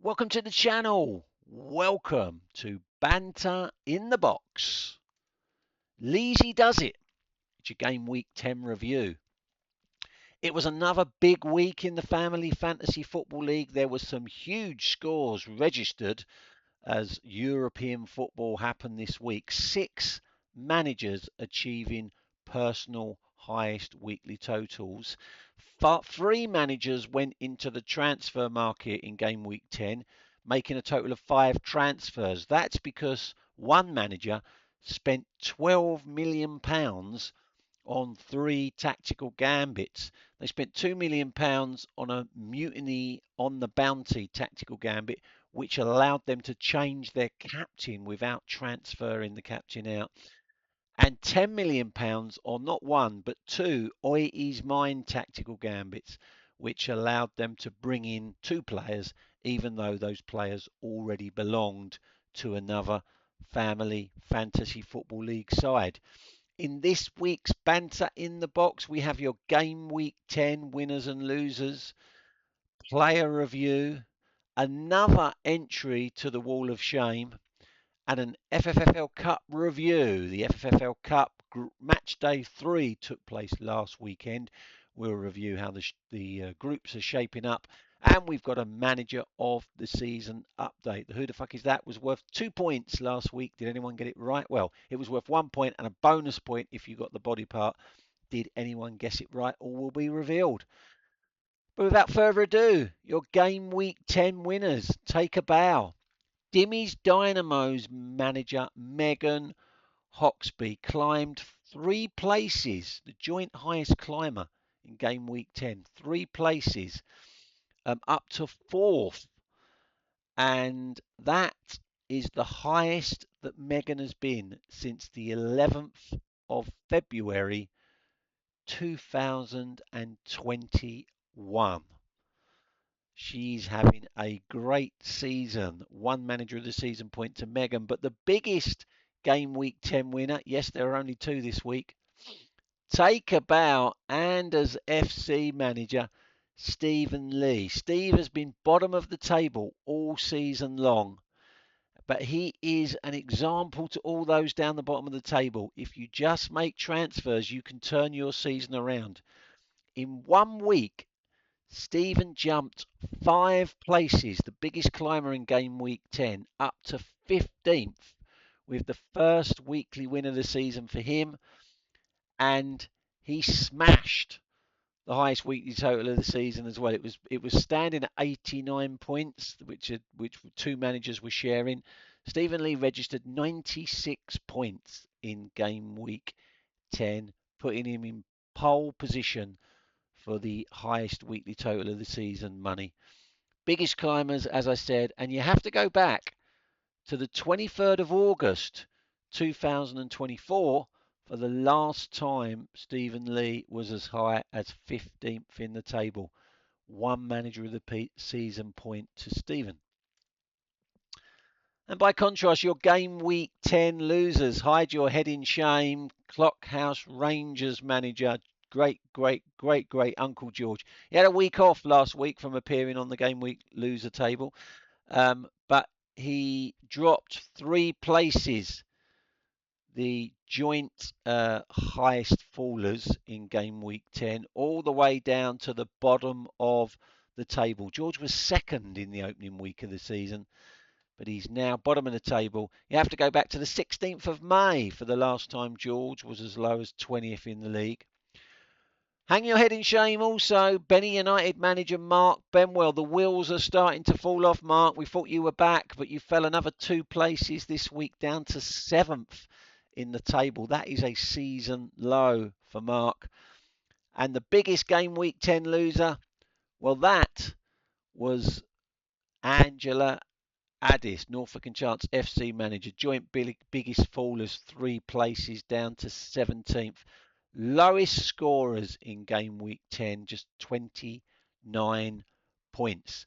Welcome to the channel. Welcome to Banter in the Box. Leasy does it. It's your game week 10 review. It was another big week in the Family Fantasy Football League. There were some huge scores registered as European football happened this week. 6 managers achieving personal highest weekly totals. 3 managers went into the transfer market in game week 10, making a total of 5 transfers. That's because one manager spent £12 million on 3 tactical gambits. They spent £2 million on a mutiny on the bounty tactical gambit, which allowed them to change their captain without transferring the captain out. And £10 million on not one, but 2 Oi is Mine tactical gambits, which allowed them to bring in 2 players, even though those players already belonged to another Family Fantasy Football League side. In this week's Banter in the Box, we have your Game Week 10 winners and losers, player review, another entry to the Wall of Shame, and an FFFL Cup review. The FFFL Cup match day 3 took place last weekend. We'll review how the groups are shaping up. And we've got a manager of the season update. The Who the Fuck Is That was worth 2 points last week. Did anyone get it right? Well, it was worth 1 point and a bonus point if you got the body part. Did anyone guess it right? All will be revealed. But without further ado, your Game Week 10 winners. Take a bow. Dimmy's Dynamo's manager, Megan Hoxby, climbed 3 places, the joint highest climber in Game Week 10. 3 places, up to 4th. And that is the highest that Megan has been since the 11th of February 2021. She's having a great season. 1 manager of the season point to Megan. But the biggest game week 10 winner, yes, there are only 2 this week. Take a bow, and as FC manager, Stephen Lee. Steve has been bottom of the table all season long. But he is an example to all those down the bottom of the table. If you just make transfers, you can turn your season around. In 1 week, Stephen jumped 5 places, the biggest climber in game week 10, up to 15th, with the first weekly win of the season for him. And he smashed the highest weekly total of the season as well. It was standing at 89 points, which 2 managers were sharing. Stephen Lee registered 96 points in game week 10, putting him in pole position for the highest weekly total of the season money. Biggest climbers, as I said, and you have to go back to the 23rd of August 2024 for the last time Stephen Lee was as high as 15th in the table. 1 manager of the season point to Stephen. And by contrast, your game week 10 losers, hide your head in shame. Clockhouse Rangers manager, great Uncle George. He had a week off last week from appearing on the game week loser table, but he dropped 3 places. The joint highest fallers in game week 10, all the way down to the bottom of the table. George was 2nd in the opening week of the season, but he's now bottom of the table. You have to go back to the 16th of May for the last time George was as low as 20th in the league. Hang your head in shame also, Benny United manager Mark Benwell. The wheels are starting to fall off, Mark. We thought you were back, but you fell another 2 places this week, down to 7th in the table. That is a season low for Mark. And the biggest game week 10 loser, well, that was Angela Addis, Norfolk and Chance FC manager. Joint biggest fallers, 3 places, down to 17th. Lowest scorers in game week 10, just 29 points.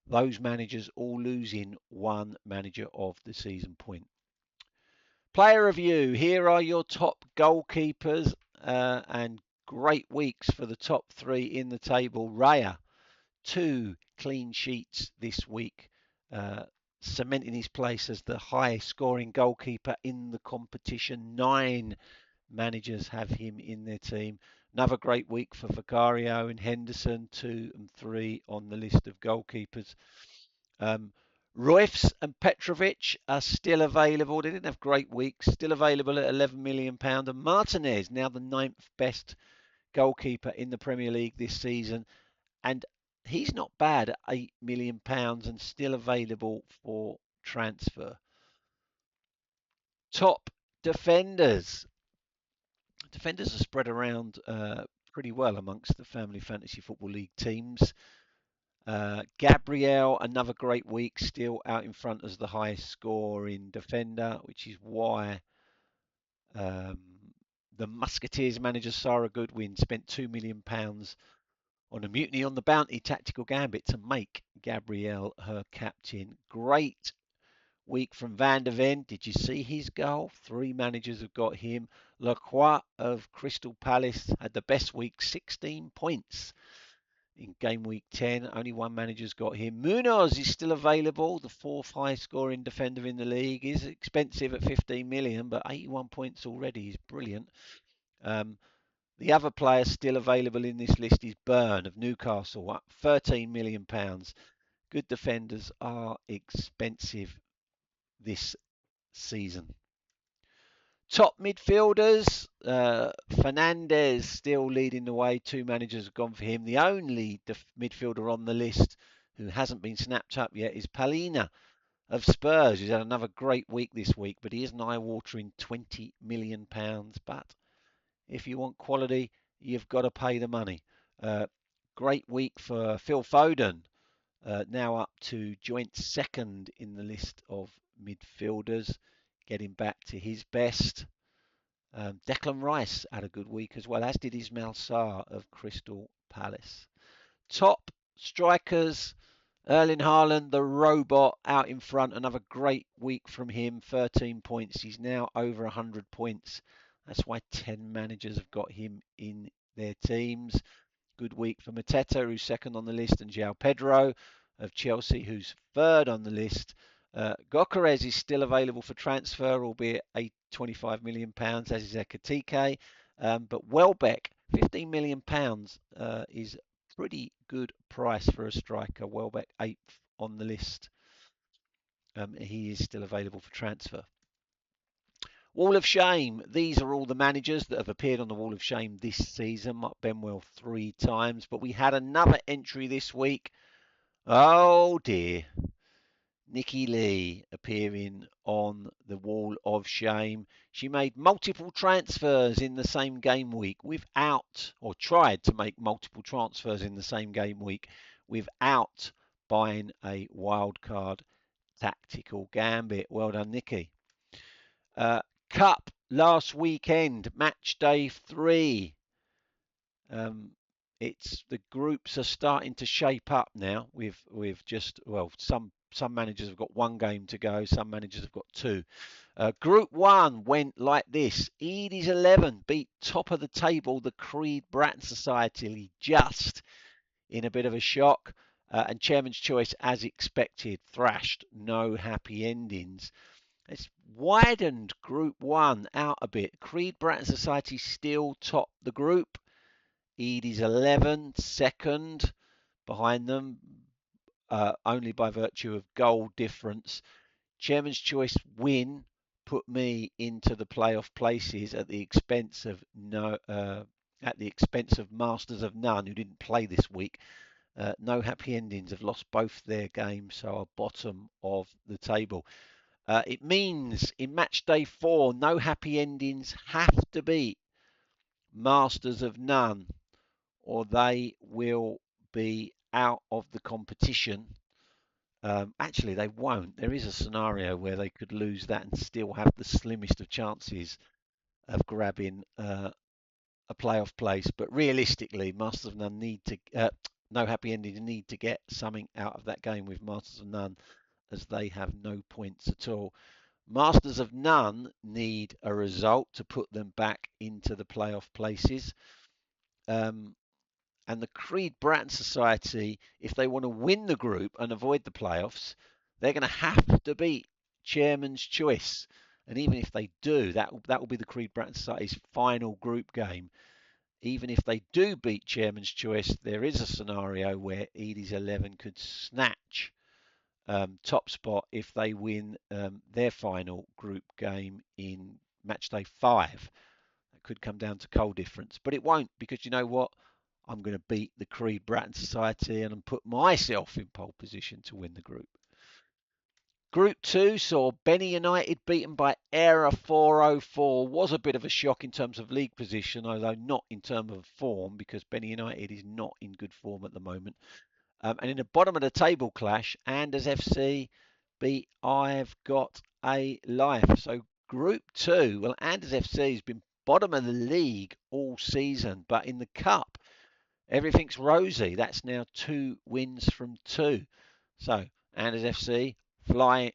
Those managers all losing 1 manager of the season point. Player review. Here are your top goalkeepers and great weeks for the top 3 in the table. Raya, 2 clean sheets this week. uh, cementing his place as the highest scoring goalkeeper in the competition. 9 managers have him in their team. Another great week for Vicario and Henderson, 2 and 3 on the list of goalkeepers. Um, Royce and Petrovic are still available. They didn't have great weeks. Still available at £11 million. And Martinez, now the 9th best goalkeeper in the Premier League this season. And he's not bad at £8 million and still available for transfer. Top defenders. Defenders are spread around pretty well amongst the Family Fantasy Football League teams. Gabriel, another great week, still out in front as the highest scoring defender, which is why um, the Musketeers manager Sarah Goodwin spent £2 million on a Mutiny on the Bounty tactical gambit to make Gabriel her captain. Great week from Van der Ven. Did you see his goal? 3 managers have got him. Lacroix of Crystal Palace had the best week, 16 points in game week 10. Only 1 manager's got him. Munoz is still available. The 4th highest scoring defender in the league. Is expensive at 15 million, but 81 points already is brilliant. The other player still available in this list is Byrne of Newcastle at £13 million. Good defenders are expensive this season. Top midfielders, Fernandez still leading the way. 2 managers have gone for him. The only midfielder on the list who hasn't been snapped up yet is Palina of Spurs, who's had another great week this week, but he is an eye-watering £20 million. But if you want quality, you've got to pay the money. Great week for Phil Foden, now up to joint second in the list of midfielders, getting back to his best. Declan Rice had a good week as well, as did Ismail Sarr of Crystal Palace. Top strikers, Erling Haaland, the robot, out in front. Another great week from him, 13 points. He's now over 100 points. That's why 10 managers have got him in their teams. Good week for Mateta, who's second on the list, and João Pedro of Chelsea, who's third on the list. Gokares is still available for transfer, albeit £25 million, as is Ekatike. But Welbeck, £15 million is pretty good price for a striker. Welbeck, 8th on the list. He is still available for transfer. Wall of Shame. These are all the managers that have appeared on the Wall of Shame this season. Mark Benwell 3 times. But we had another entry this week. Oh dear. Nikki Lee appearing on the Wall of Shame. She made multiple transfers in the same game week without, or tried to make multiple transfers in the same game week without buying a wildcard tactical gambit. Well done, Nikki. Cup last weekend, match day 3. It's the groups are starting to shape up now. We've just some managers have got 1 game to go, some managers have got 2. Group 1 went like this. Edie's 11 beat top of the table the Creed Bratton Society just in a bit of a shock, and Chairman's Choice, as expected, thrashed. No happy endings. It's widened Group 1 out a bit. Creed Bratton Society still top the group. Edie's 11 second behind them, only by virtue of goal difference. Chairman's Choice win put me into the playoff places at the expense of Masters of None, who didn't play this week. No happy endings, have lost both their games, so are bottom of the table. It means in match day 4, no happy endings have to beat Masters of None, or they will be out of the competition. Actually, they won't. There is a scenario where they could lose that and still have the slimmest of chances of grabbing a playoff place. But realistically, Masters of None no happy endings need to get something out of that game with Masters of None, as they have no points at all. Masters of None need a result to put them back into the playoff places. And the Creed Bratton Society, if they want to win the group and avoid the playoffs, They're going to have to beat Chairman's Choice. And even if they do, that will be the Creed Bratton Society's final group game. Even if they do beat Chairman's Choice, there is a scenario where Edie's 11 could snatch top spot if they win their final group game in match day 5. It could come down to goal difference, but it won't, because you know what? I'm going to beat the Creed Bratton Society and put myself in pole position to win the group. Group 2 saw Benny United beaten by Era 404. Was a bit of a shock in terms of league position, although not in terms of form, because Benny United is not in good form at the moment. And in the bottom of the table clash, Anders FC beat I've Got a Life. So Group 2, well, Anders FC has been bottom of the league all season, but in the cup, everything's rosy. That's now 2 wins from 2. So Anders FC flying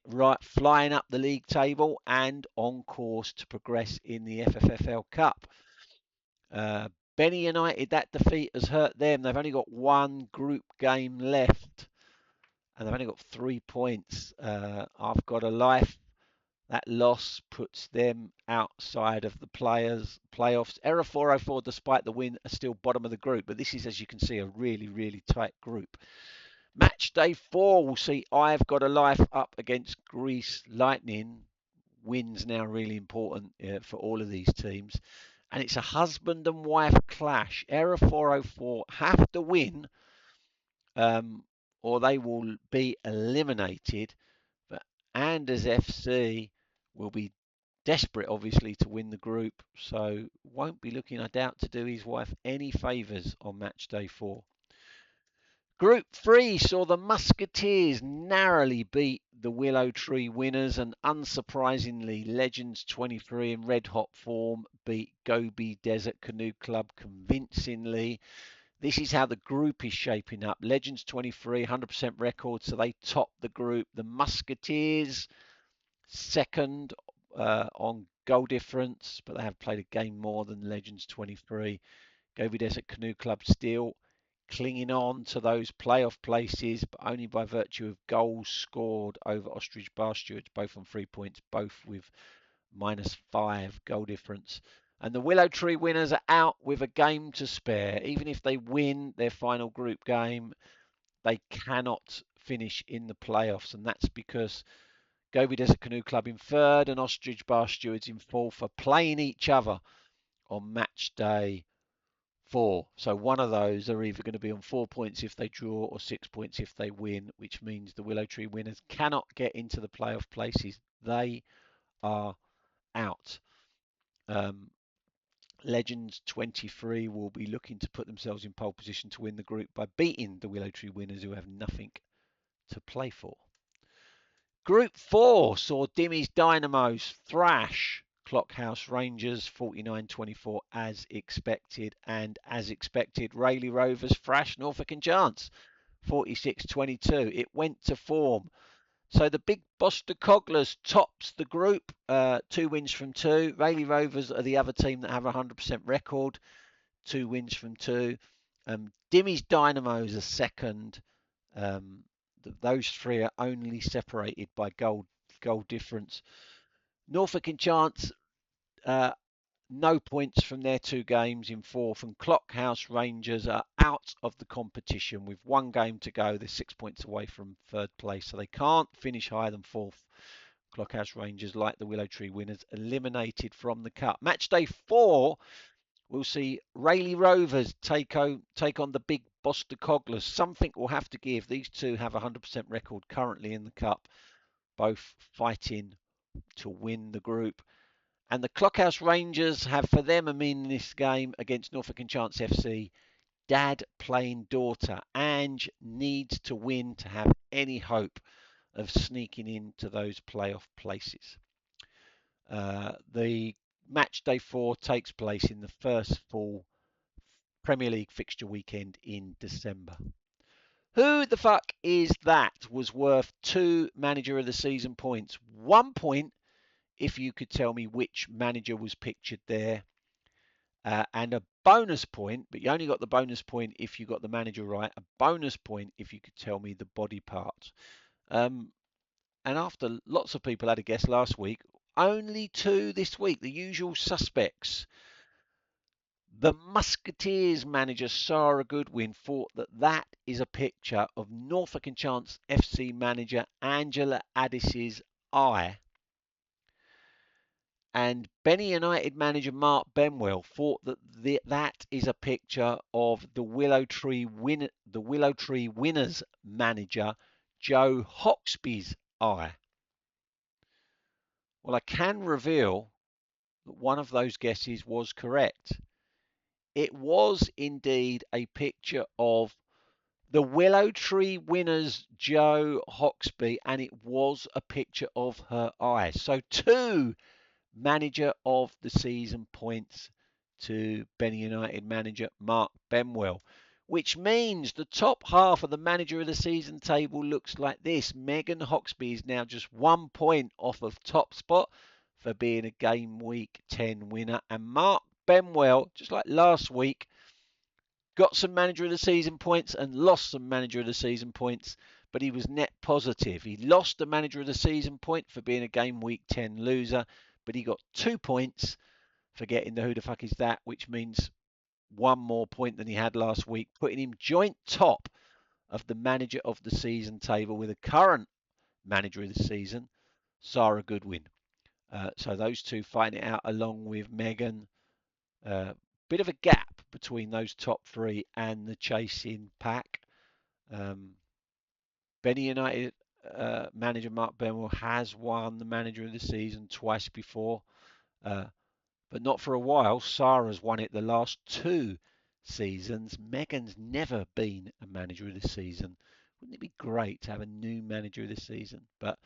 up the league table and on course to progress in the FFFL Cup. Uh, Benny United, that defeat has hurt them. They've only got one group game left, and they've only got 3 points. I've Got a Life. That loss puts them outside of the playoffs. Error 404, despite the win, are still bottom of the group. But this is, as you can see, a really, really tight group. Match day 4 will see I've Got a Life up against Greece Lightning. Wins now really important for all of these teams. And it's a husband and wife clash. Error 404 have to win, or they will be eliminated. But Anders FC will be desperate, obviously, to win the group, so won't be looking, I doubt, to do his wife any favours on match day 4. Group 3 saw the Musketeers narrowly beat the Willow Tree winners, and unsurprisingly, Legends 23 in red hot form beat Gobi Desert Canoe Club convincingly. This is how the group is shaping up. Legends 23, 100% record, so they top the group. The Musketeers, second on goal difference, but they have played a game more than Legends 23. Gobi Desert Canoe Club still clinging on to those playoff places, but only by virtue of goals scored over Ostrich Bar Stewards, both on 3 points, both with -5 goal difference. And the Willow Tree winners are out with a game to spare. Even if they win their final group game, they cannot finish in the playoffs, and that's because Gobi Desert Canoe Club in third and Ostrich Bar Stewards in fourth are playing each other on match day 4. So one of those are either going to be on 4 points if they draw or 6 points if they win, which means the Willow Tree winners cannot get into the playoff places. They are out. Legends 23 will be looking to put themselves in pole position to win the group by beating the Willow Tree winners, who have nothing to play for. Group 4 saw Dimmy's Dynamos thrash Clockhouse Rangers 49-24 as expected, and as expected, Rayleigh Rovers thrash Norfolk and Chance 46-22. It went to form. So the big Boster Cogglers tops the group, 2 wins from 2. Rayleigh Rovers are the other team that have a 100% record, 2 wins from 2. Dimmy's Dynamos are second. Those 3 are only separated by goal difference. Norfolk and Chance, no points from their 2 games in 4th, and Clockhouse Rangers are out of the competition with 1 game to go. They're 6 points away from 3rd place, so they can't finish higher than 4th. Clockhouse Rangers, like the Willow Tree winners, eliminated from the cup. Match day 4, we'll see Rayleigh Rovers take on the big Boster Cogglers. Something will have to give. These 2 have a 100% record currently in the cup, both fighting to win the group. And the Clockhouse Rangers have for them a meaningless game against Norfolk and Chance FC. Dad playing daughter. Ange needs to win to have any hope of sneaking into those playoff places. The match day 4 takes place in the first full Premier League fixture weekend in December. Who the fuck is that was worth 2 manager of the season points? 1 point if you could tell me which manager was pictured there, and a bonus point, but you only got the bonus point if you got the manager right, a bonus point if you could tell me the body part. and after lots of people had a guess last week, only 2 this week, the usual suspects. The Musketeers manager Sarah Goodwin thought that is a picture of Norfolk-on-Chance FC manager Angela Addis's eye. And Benny United manager Mark Benwell thought that is a picture of the Willow Tree Winners manager Joe Hoxby's eye. Well, I can reveal that one of those guesses was correct. It was indeed a picture of the Willow Tree Winners Joe Hoxby, and it was a picture of her eye. So 2 manager of the season points to Benny United manager Mark Benwell, which means the top half of the manager of the season table looks like this. Megan Hoxby is now just 1 point off of top spot for being a game week 10 winner, and Mark Benwell, just like last week, got some manager of the season points and lost some manager of the season points, but he was net positive. He lost the manager of the season point for being a game week 10 loser, but he got 2 points for getting the who the fuck is that, which means 1 more point than he had last week, putting him joint top of the manager of the season table with a current manager of the season, Sarah Goodwin. So those 2 fighting it out along with Megan. Bit of a gap between those top 3 and the chasing pack. Benny United manager Mark Benwell has won the manager of the season twice before, but not for a while. Sarah's won it the last 2 seasons. Megan's never been a manager of the season. Wouldn't it be great to have a new manager of the season? But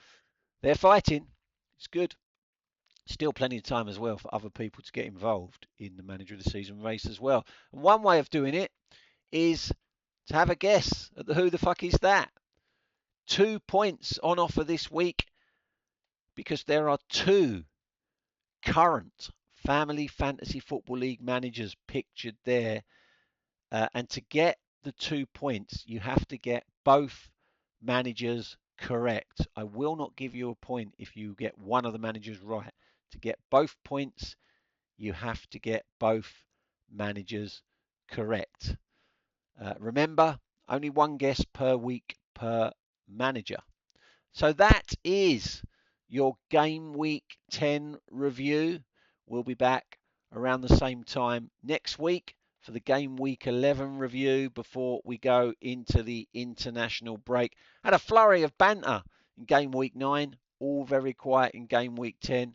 they're fighting. It's good. Still plenty of time as well for other people to get involved in the manager of the season race as well. And one way of doing it is to have a guess at the who the fuck is that. 2 points on offer this week because there are 2 current Family Fantasy Football League managers pictured there. And to get the 2 points, you have to get both managers correct. I will not give you a point if you get one of the managers right. To get both points, you have to get both managers correct. Remember, only 1 guess per week per manager. So that is your game week 10 review. We'll be back around the same time next week for the game week 11 review before we go into the international break. Had a flurry of banter in game week 9, all very quiet in game week 10.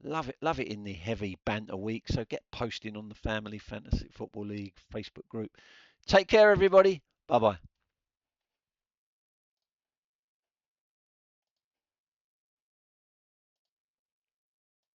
Love it in the heavy banter week. So get posting on the Family Fantasy Football League Facebook group. Take care, everybody. Bye bye.